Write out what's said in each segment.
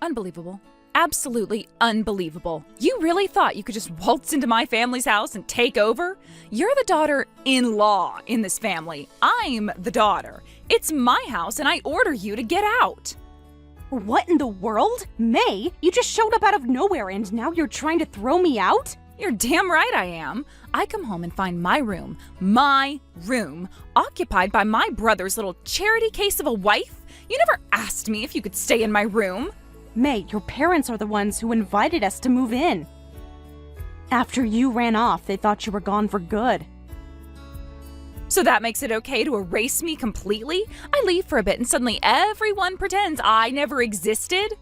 Unbelievable. Absolutely unbelievable. You really thought you could just waltz into my family's house and take over? You're the daughter-in-law in this family. I'm the daughter. It's my house and I order you to get out. What in the world? May, you just showed up out of nowhere and now you're trying to throw me out? You're damn right I am. I come home and find my room, occupied by my brother's little charity case of a wife. You never asked me if you could stay in my room. May, your parents are the ones who invited us to move in. After you ran off, they thought you were gone for good. So that makes it okay to erase me completely? I leave for a bit and suddenly everyone pretends I never existed?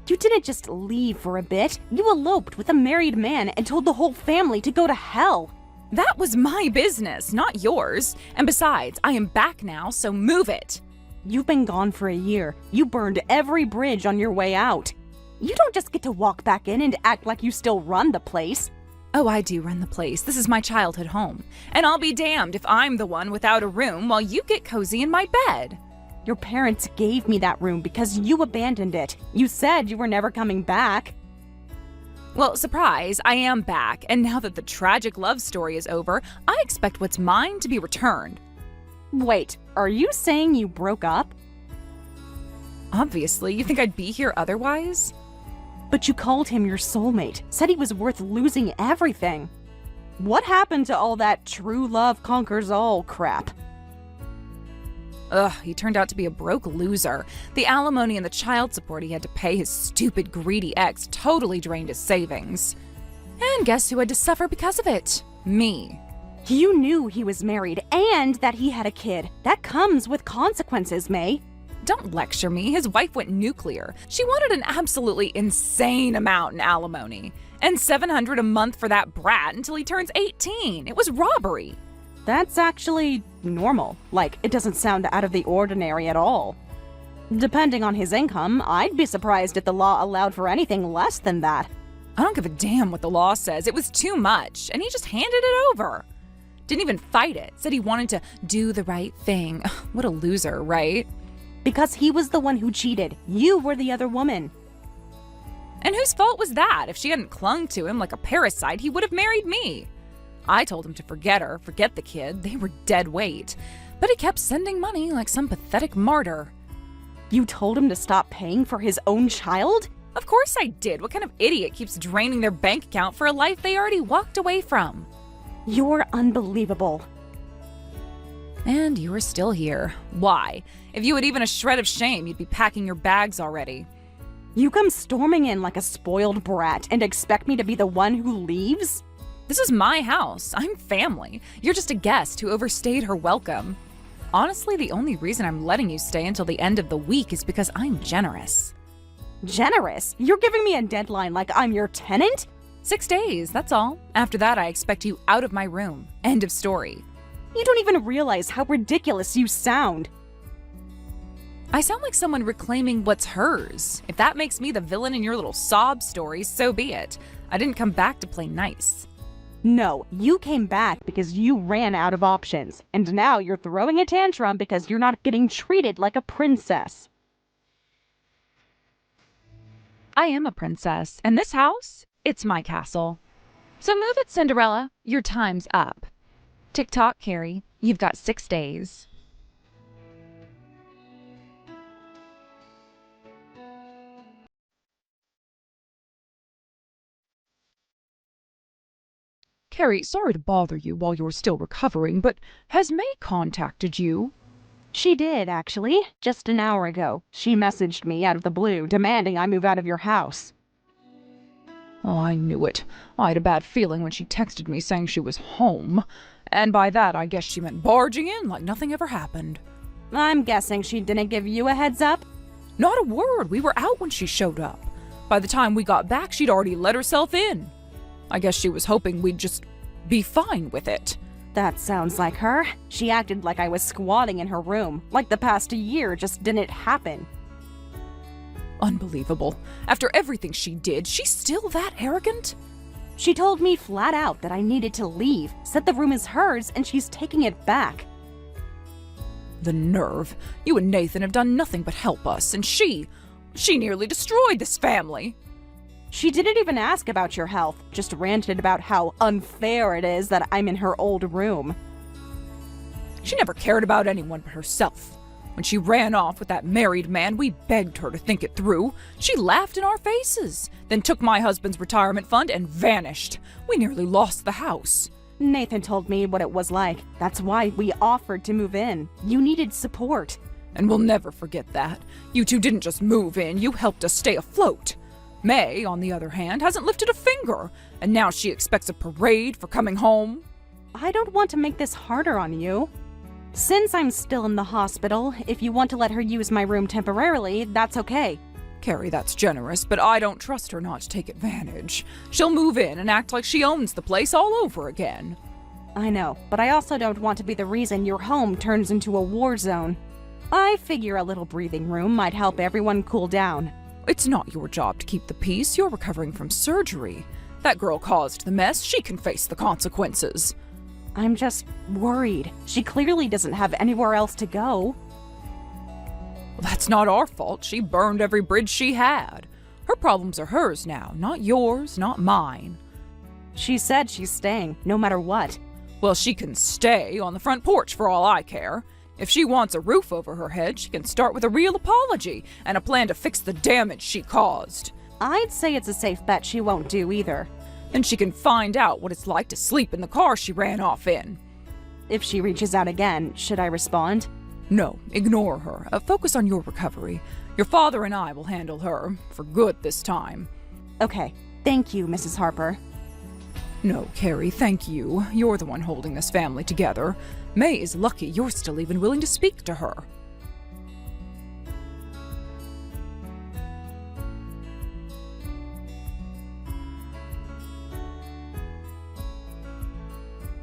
You didn't just leave for a bit. You eloped with a married man and told the whole family to go to hell. That was my business, not yours. And besides, I am back now, so move it. You've been gone for a year. You burned every bridge on your way out. You don't just get to walk back in and act like you still run the place. Oh, I do run the place. This is my childhood home. And I'll be damned if I'm the one without a room while you get cozy in my bed. Your parents gave me that room because you abandoned it. You said you were never coming back. Well, surprise, I am back. And now that the tragic love story is over, I expect what's mine to be returned. Wait, are you saying you broke up? Obviously, you think I'd be here otherwise? But you called him your soulmate, said he was worth losing everything. What happened to all that true love conquers all crap? Ugh, he turned out to be a broke loser. The alimony and the child support he had to pay his stupid, greedy ex totally drained his savings. And guess who had to suffer because of it? Me. You knew he was married and that he had a kid. That comes with consequences, May. Don't lecture me. His wife went nuclear. She wanted an absolutely insane amount in alimony. And $700 a month for that brat until he turns 18. It was robbery. That's actually normal. Like, it doesn't sound out of the ordinary at all. Depending on his income, I'd be surprised if the law allowed for anything less than that. I don't give a damn what the law says. It was too much, and he just handed it over. Didn't even fight it. Said he wanted to do the right thing. What a loser, right? Because he was the one who cheated. You were the other woman. And whose fault was that? If she hadn't clung to him like a parasite, he would have married me. I told him to forget her, forget the kid. They were dead weight. But he kept sending money like some pathetic martyr. You told him to stop paying for his own child? Of course I did. What kind of idiot keeps draining their bank account for a life they already walked away from? You're unbelievable. And you are still here. Why? If you had even a shred of shame, you'd be packing your bags already. You come storming in like a spoiled brat and expect me to be the one who leaves? This is my house. I'm family. You're just a guest who overstayed her welcome. Honestly, the only reason I'm letting you stay until the end of the week is because I'm generous. Generous? You're giving me a deadline like I'm your tenant? 6 days, that's all. After that, I expect you out of my room. End of story. You don't even realize how ridiculous you sound. I sound like someone reclaiming what's hers. If that makes me the villain in your little sob story, so be it. I didn't come back to play nice. No, you came back because you ran out of options, and now you're throwing a tantrum because you're not getting treated like a princess. I am a princess, and this house, it's my castle. So move it, Cinderella. Your time's up. Tick-tock, Carrie. You've got 6 days. Carrie, sorry to bother you while you're still recovering, but has May contacted you? She did, actually. Just an hour ago. She messaged me out of the blue, demanding I move out of your house. Oh, I knew it. I had a bad feeling when she texted me saying she was home. And by that, I guess she meant barging in like nothing ever happened. I'm guessing she didn't give you a heads up? Not a word. We were out when she showed up. By the time we got back, she'd already let herself in. I guess she was hoping we'd just be fine with it. That sounds like her. She acted like I was squatting in her room, like the past year just didn't happen. Unbelievable. After everything she did, she's still that arrogant? She told me flat out that I needed to leave, said the room is hers and she's taking it back. The nerve. You and Nathan have done nothing but help us, and she She nearly destroyed this family. She didn't even ask about your health, just ranted about how unfair it is that I'm in her old room. She never cared about anyone but herself. When she ran off with that married man, we begged her to think it through. She laughed in our faces, then took my husband's retirement fund and vanished. We nearly lost the house. Nathan told me what it was like. That's why we offered to move in. You needed support. And we'll never forget that. You two didn't just move in, you helped us stay afloat. May, on the other hand, hasn't lifted a finger, and now she expects a parade for coming home. I don't want to make this harder on you. Since I'm still in the hospital, if you want to let her use my room temporarily, that's okay. Carrie, that's generous, but I don't trust her not to take advantage. She'll move in and act like she owns the place all over again. I know, but I also don't want to be the reason your home turns into a war zone. I figure a little breathing room might help everyone cool down. It's not your job to keep the peace. You're recovering from surgery. That girl caused the mess. She can face the consequences. I'm just worried. She clearly doesn't have anywhere else to go. Well, that's not our fault. She burned every bridge she had. Her problems are hers now, not yours, not mine. She said she's staying, no matter what. Well, she can stay on the front porch for all I care. If she wants a roof over her head, she can start with a real apology and a plan to fix the damage she caused. I'd say it's a safe bet she won't do either. Then she can find out what it's like to sleep in the car she ran off in. If she reaches out again, should I respond? No, ignore her. Focus on your recovery. Your father and I will handle her, for good this time. Okay, thank you, Mrs. Harper. No, Carrie, thank you. You're the one holding this family together. May is lucky you're still even willing to speak to her.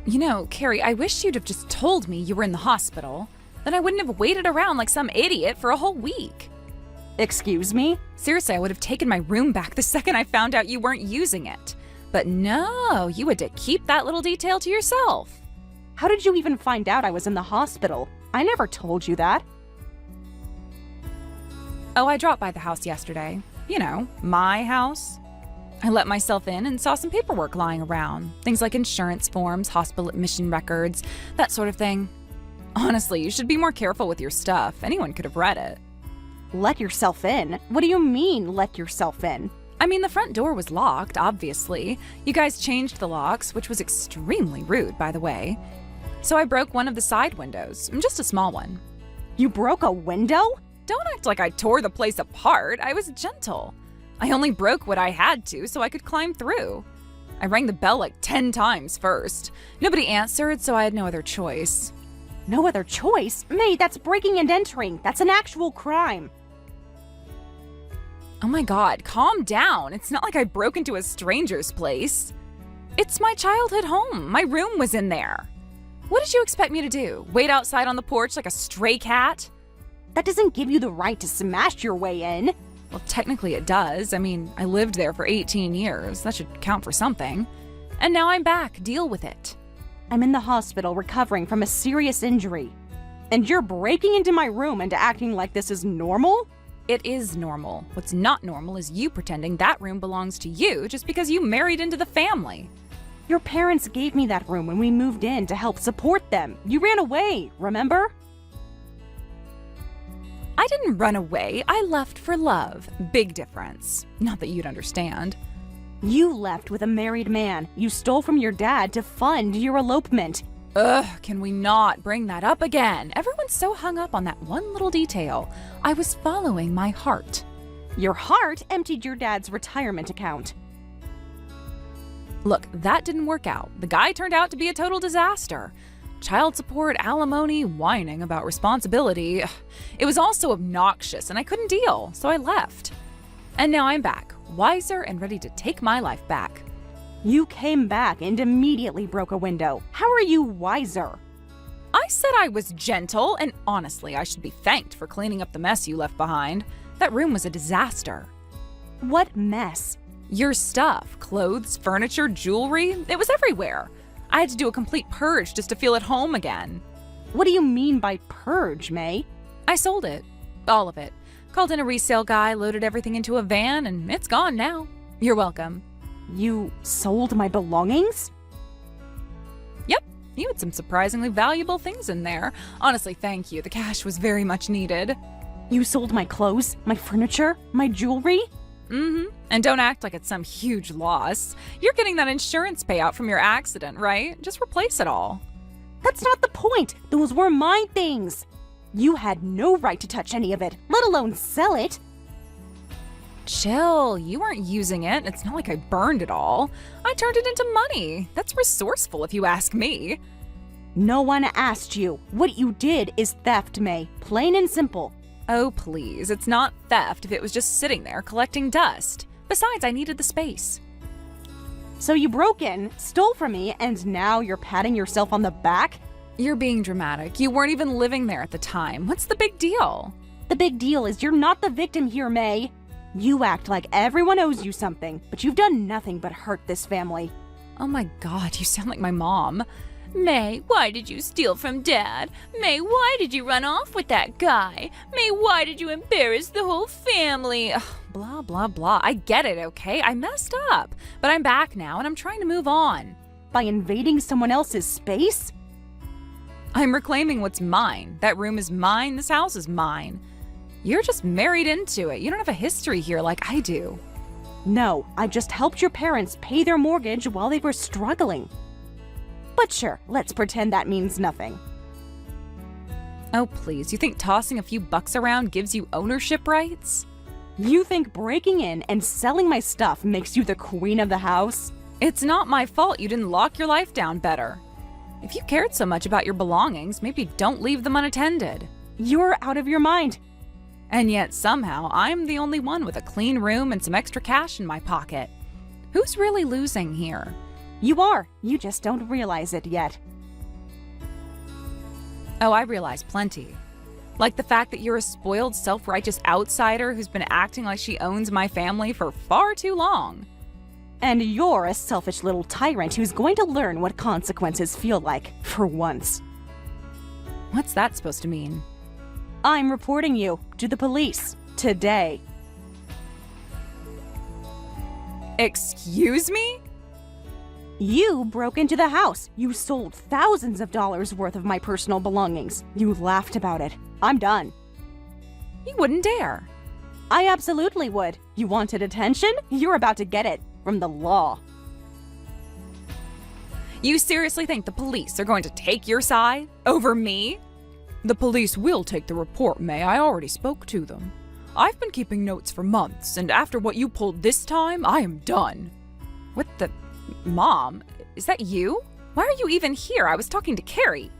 You know, Carrie, I wish you'd have just told me you were in the hospital. Then I wouldn't have waited around like some idiot for a whole week. Excuse me? Seriously, I would have taken my room back the second I found out you weren't using it. But no, you had to keep that little detail to yourself. How did you even find out I was in the hospital? I never told you that. Oh, I dropped by the house yesterday. You know, my house. I let myself in and saw some paperwork lying around. Things like insurance forms, hospital admission records, that sort of thing. Honestly, you should be more careful with your stuff. Anyone could have read it. Let yourself in? What do you mean, let yourself in? I mean, the front door was locked, obviously. You guys changed the locks, which was extremely rude, by the way. So I broke one of the side windows, just a small one. You broke a window? Don't act like I tore the place apart. I was gentle. I only broke what I had to so I could climb through. I rang the bell like 10 times first. Nobody answered, so I had no other choice. No other choice? May, that's breaking and entering. That's an actual crime. Oh my god, calm down. It's not like I broke into a stranger's place. It's my childhood home. My room was in there. What did you expect me to do? Wait outside on the porch like a stray cat? That doesn't give you the right to smash your way in. Well, technically it does. I mean, I lived there for 18 years. That should count for something. And now I'm back. Deal with it. I'm in the hospital recovering from a serious injury. And you're breaking into my room and acting like this is normal? It is normal. What's not normal is you pretending that room belongs to you just because you married into the family. Your parents gave me that room when we moved in to help support them. You ran away, remember? I didn't run away. I left for love. Big difference. Not that you'd understand. You left with a married man. You stole from your dad to fund your elopement. Ugh, can we not bring that up again? Everyone's so hung up on that one little detail. I was following my heart. Your heart emptied your dad's retirement account. Look, that didn't work out. The guy turned out to be a total disaster. Child support, alimony, whining about responsibility. It was also obnoxious and I couldn't deal, so I left. And now I'm back, wiser and ready to take my life back. You came back and immediately broke a window. How are you wiser? I said I was gentle, and honestly, I should be thanked for cleaning up the mess you left behind. That room was a disaster. What mess? Your stuff, clothes, furniture, jewelry, it was everywhere. I had to do a complete purge just to feel at home again. What do you mean by purge, May? I sold it. All of it. Called in a resale guy, loaded everything into a van, and it's gone now. You're welcome. You sold my belongings? Yep, you had some surprisingly valuable things in there. Honestly, thank you. The cash was very much needed. You sold my clothes, my furniture, my jewelry? Mm-hmm. And don't act like it's some huge loss. You're getting that insurance payout from your accident, right? Just replace it all. That's not the point. Those were my things. You had no right to touch any of it, let alone sell it. Chill, you weren't using it. It's not like I burned it all. I turned it into money. That's resourceful if you ask me. No one asked you. What you did is theft, May. Plain and simple. Oh, please. It's not theft if it was just sitting there collecting dust. Besides, I needed the space. So you broke in, stole from me, and now you're patting yourself on the back? You're being dramatic. You weren't even living there at the time. What's the big deal? The big deal is you're not the victim here, May. You act like everyone owes you something, but you've done nothing but hurt this family. Oh my God, you sound like my mom. May, why did you steal from Dad? May, why did you run off with that guy? May, why did you embarrass the whole family? Ugh, blah, blah, blah. I get it, okay? I messed up. But I'm back now, and I'm trying to move on. By invading someone else's space? I'm reclaiming what's mine. That room is mine. This house is mine. You're just married into it. You don't have a history here like I do. No, I just helped your parents pay their mortgage while they were struggling. But sure, let's pretend that means nothing. Oh, please. You think tossing a few bucks around gives you ownership rights? You think breaking in and selling my stuff makes you the queen of the house? It's not my fault you didn't lock your life down better. If you cared so much about your belongings, maybe don't leave them unattended. You're out of your mind. And yet somehow I'm the only one with a clean room and some extra cash in my pocket. Who's really losing here? You are. You just don't realize it yet. Oh, I realize plenty. Like the fact that you're a spoiled, self-righteous outsider who's been acting like she owns my family for far too long. And you're a selfish little tyrant who's going to learn what consequences feel like, for once. What's that supposed to mean? I'm reporting you to the police today. Excuse me? You broke into the house. You sold thousands of dollars worth of my personal belongings. You laughed about it. I'm done. You wouldn't dare. I absolutely would. You wanted attention? You're about to get it from the law. You seriously think the police are going to take your side over me? The police will take the report, May. I already spoke to them. I've been keeping notes for months, and after what you pulled this time, I am done. What the... Mom, is that you? Why are you even here? I was talking to Carrie.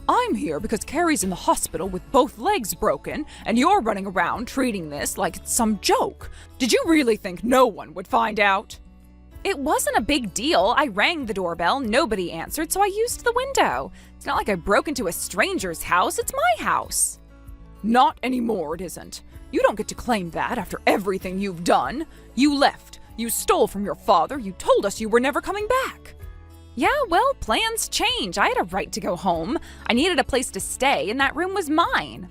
I'm here because Carrie's in the hospital with both legs broken, and you're running around treating this like it's some joke. Did you really think no one would find out? It wasn't a big deal. I rang the doorbell, nobody answered, so I used the window. It's not like I broke into a stranger's house, it's my house. Not anymore, it isn't. You don't get to claim that after everything you've done. You left. You stole from your father. You told us you were never coming back. Yeah, well, plans change. I had a right to go home. I needed a place to stay, and that room was mine.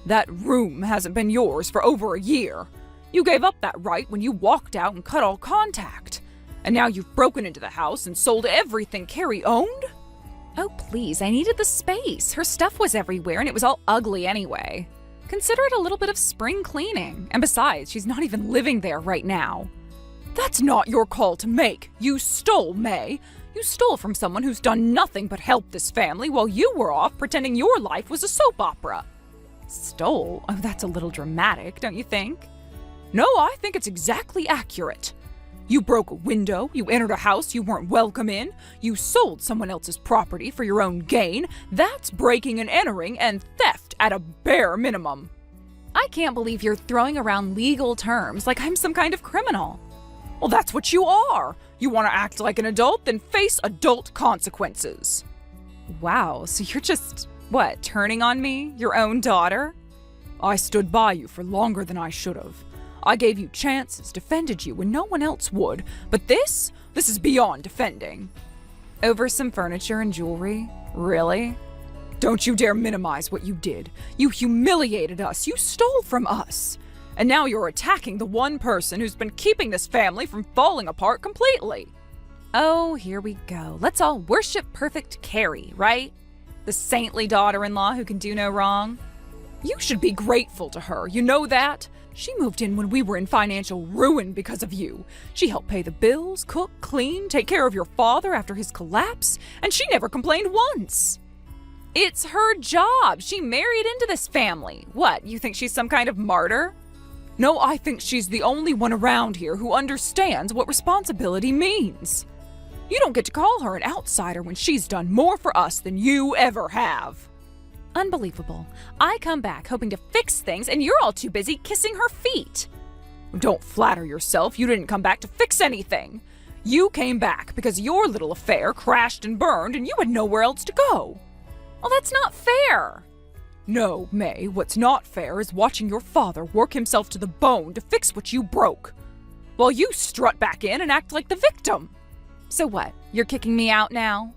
That room hasn't been yours for over a year. You gave up that right when you walked out and cut all contact. And now you've broken into the house and sold everything Carrie owned? Oh, please, I needed the space. Her stuff was everywhere, and it was all ugly anyway. Consider it a little bit of spring cleaning. And besides, she's not even living there right now. That's not your call to make. You stole, May. You stole from someone who's done nothing but help this family while you were off pretending your life was a soap opera. Stole? Oh, that's a little dramatic, don't you think? No, I think it's exactly accurate. You broke a window, you entered a house you weren't welcome in, you sold someone else's property for your own gain. That's breaking and entering and theft at a bare minimum. I can't believe you're throwing around legal terms like I'm some kind of criminal. Well, that's what you are. You want to act like an adult, then face adult consequences. Wow, so you're just, what, turning on me? Your own daughter? I stood by you for longer than I should have. I gave you chances, defended you when no one else would. But this is beyond defending. Over some furniture and jewelry? Really? Don't you dare minimize what you did. You humiliated us. You stole from us. And now you're attacking the one person who's been keeping this family from falling apart completely. Oh, here we go. Let's all worship perfect Carrie, right? The saintly daughter-in-law who can do no wrong. You should be grateful to her, you know that? She moved in when we were in financial ruin because of you. She helped pay the bills, cook, clean, take care of your father after his collapse, and she never complained once. It's her job. She married into this family. What, you think she's some kind of martyr? No, I think she's the only one around here who understands what responsibility means. You don't get to call her an outsider when she's done more for us than you ever have. Unbelievable. I come back hoping to fix things, and you're all too busy kissing her feet. Don't flatter yourself. You didn't come back to fix anything. You came back because your little affair crashed and burned, and you had nowhere else to go. Well, that's not fair. No, May, what's not fair is watching your father work himself to the bone to fix what you broke, while you strut back in and act like the victim. So what? You're kicking me out now?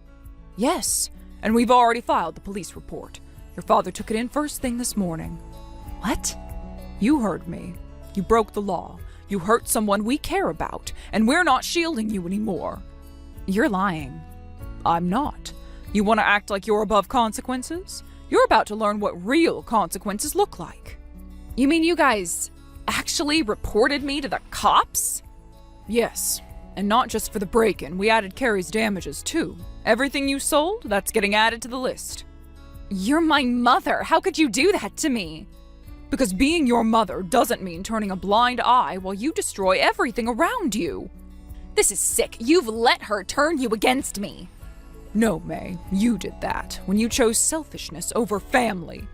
Yes, and we've already filed the police report. Your father took it in first thing this morning. What? You heard me. You broke the law. You hurt someone we care about, and we're not shielding you anymore. You're lying. I'm not. You want to act like you're above consequences? You're about to learn what real consequences look like. You mean you guys actually reported me to the cops? Yes, and not just for the break-in. We added Carrie's damages, too. Everything you sold, that's getting added to the list. You're my mother. How could you do that to me? Because being your mother doesn't mean turning a blind eye while you destroy everything around you. This is sick. You've let her turn you against me. No, May, you did that when you chose selfishness over family.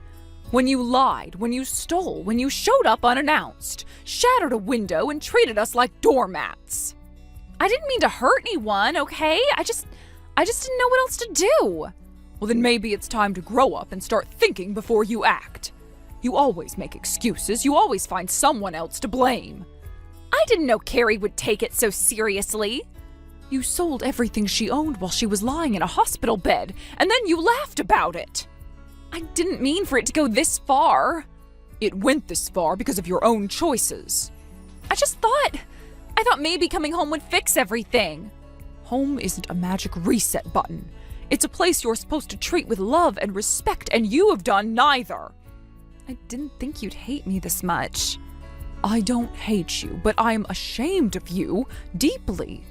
When you lied, when you stole, when you showed up unannounced, shattered a window, and treated us like doormats. I didn't mean to hurt anyone, okay? I just didn't know what else to do. Well, then maybe it's time to grow up and start thinking before you act. You always make excuses. You always find someone else to blame. I didn't know Carrie would take it so seriously. You sold everything she owned while she was lying in a hospital bed, and then you laughed about it. I didn't mean for it to go this far. It went this far because of your own choices. I thought maybe coming home would fix everything. Home isn't a magic reset button. It's a place you're supposed to treat with love and respect, and you have done neither. I didn't think you'd hate me this much. I don't hate you, but I'm ashamed of you deeply.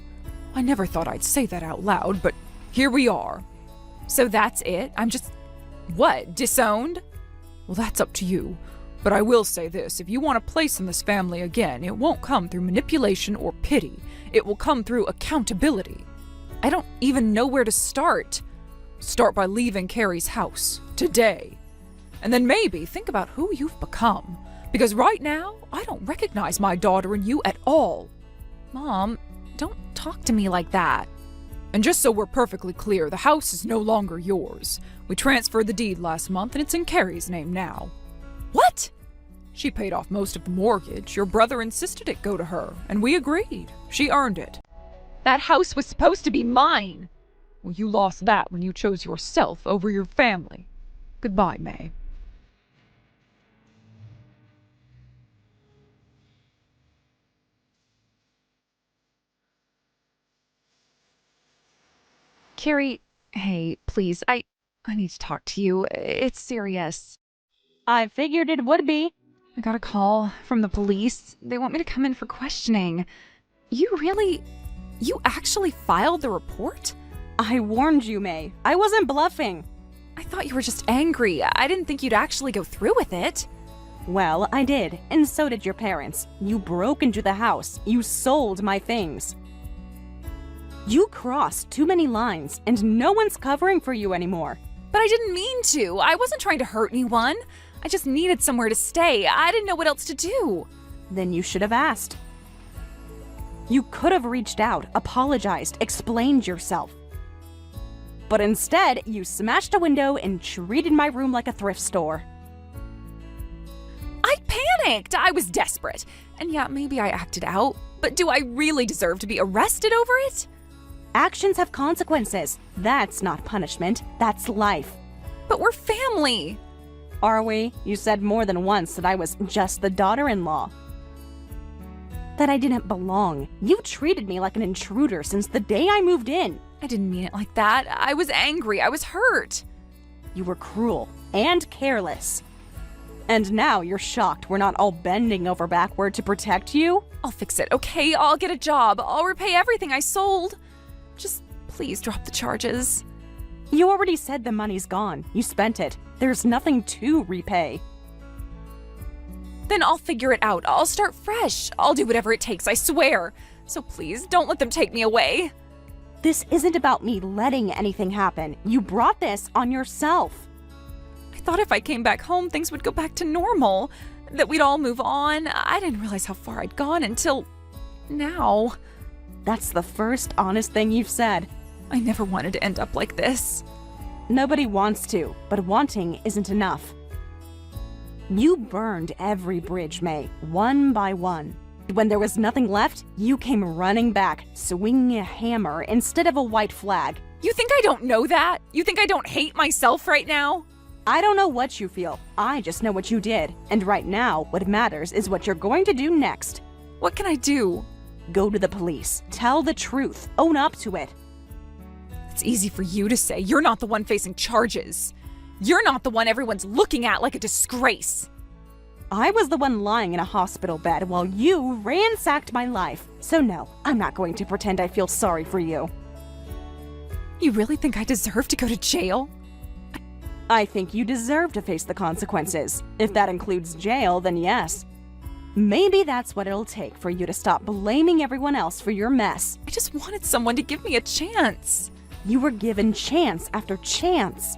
I never thought I'd say that out loud, but here we are. So that's it? I'm just, what, disowned? Well, that's up to you. But I will say this, if you want a place in this family again, it won't come through manipulation or pity. It will come through accountability. I don't even know where to start. Start by leaving Carrie's house, today. And then maybe think about who you've become. Because right now, I don't recognize my daughter in you at all. Mom, don't talk to me like that. And just so we're perfectly clear, the house is no longer yours. We transferred the deed last month, and it's in Carrie's name now. What? She paid off most of the mortgage. Your brother insisted it go to her, and we agreed. She earned it. That house was supposed to be mine. Well, you lost that when you chose yourself over your family. Goodbye, May. Carrie, hey, please, I need to talk to you. It's serious. I figured it would be. I got a call from the police. They want me to come in for questioning. You actually filed the report? I warned you, May. I wasn't bluffing. I thought you were just angry. I didn't think you'd actually go through with it. Well, I did, and so did your parents. You broke into the house. You sold my things. You crossed too many lines, and no one's covering for you anymore. But I didn't mean to. I wasn't trying to hurt anyone. I just needed somewhere to stay. I didn't know what else to do. Then you should have asked. You could have reached out, apologized, explained yourself. But instead, you smashed a window and treated my room like a thrift store. I panicked. I was desperate. And yeah, maybe I acted out. But do I really deserve to be arrested over it? Actions have consequences. That's not punishment. That's life. But we're family. Are we? You said more than once that I was just the daughter-in-law. That I didn't belong. You treated me like an intruder since the day I moved in. I didn't mean it like that. I was angry. I was hurt. You were cruel and careless. And now you're shocked we're not all bending over backward to protect you? I'll fix it, okay? I'll get a job. I'll repay everything I sold. Just please drop the charges. You already said the money's gone. You spent it. There's nothing to repay. Then I'll figure it out. I'll start fresh. I'll do whatever it takes, I swear. So please, don't let them take me away. This isn't about me letting anything happen. You brought this on yourself. I thought if I came back home, things would go back to normal. That we'd all move on. I didn't realize how far I'd gone until now. That's the first honest thing you've said. I never wanted to end up like this. Nobody wants to, but wanting isn't enough. You burned every bridge, May, one by one. When there was nothing left, you came running back, swinging a hammer instead of a white flag. You think I don't know that? You think I don't hate myself right now? I don't know what you feel. I just know what you did. And right now, what matters is what you're going to do next. What can I do? Go to the police. Tell the truth. Own up to it. It's easy for you to say. You're not the one facing charges. You're not the one everyone's looking at like a disgrace. I was the one lying in a hospital bed while you ransacked my life. So no, I'm not going to pretend I feel sorry for you. You really think I deserve to go to jail? I think you deserve to face the consequences. If that includes jail, then yes. Maybe that's what it'll take for you to stop blaming everyone else for your mess. I just wanted someone to give me a chance. You were given chance after chance.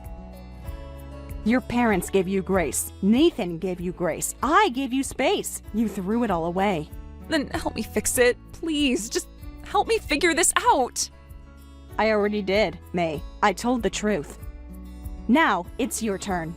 Your parents gave you grace. Nathan gave you grace. I gave you space. You threw it all away. Then help me fix it. Please, just help me figure this out. I already did, May. I told the truth. Now, it's your turn.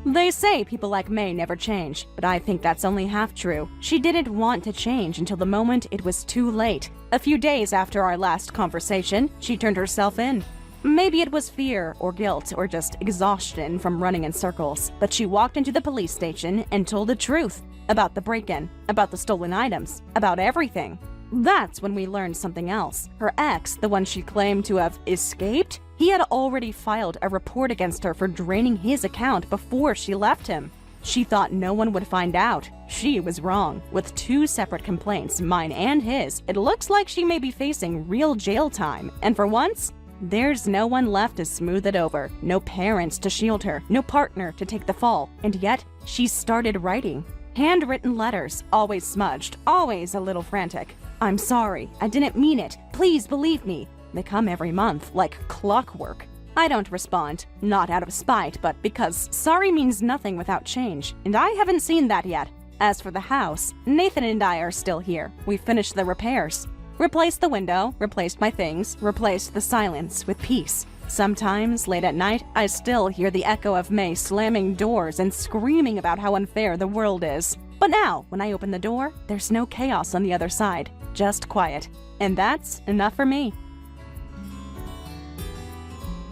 They say people like May never change, but I think that's only half true. She didn't want to change until the moment it was too late. A few days after our last conversation, she turned herself in. Maybe it was fear or guilt or just exhaustion from running in circles, but she walked into the police station and told the truth about the break-in, about the stolen items, about everything. That's when we learned something else. Her ex, the one she claimed to have escaped, he had already filed a report against her for draining his account before she left him. She thought no one would find out. She was wrong. With 2 separate complaints, mine and his, it looks like she may be facing real jail time. And for once, there's no one left to smooth it over. No parents to shield her. No partner to take the fall. And yet, she started writing. Handwritten letters, always smudged, always a little frantic. I'm sorry. I didn't mean it. Please believe me. They come every month, like clockwork. I don't respond, not out of spite, but because sorry means nothing without change, and I haven't seen that yet. As for the house, Nathan and I are still here. We finished the repairs. Replaced the window, replaced my things, replaced the silence with peace. Sometimes, late at night, I still hear the echo of May slamming doors and screaming about how unfair the world is. But now, when I open the door, there's no chaos on the other side, just quiet. And that's enough for me.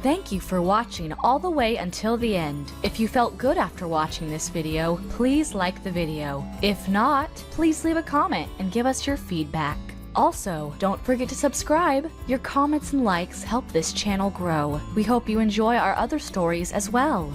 Thank you for watching all the way until the end. If you felt good after watching this video, please like the video. If not, please leave a comment and give us your feedback. Also, don't forget to subscribe. Your comments and likes help this channel grow. We hope you enjoy our other stories as well.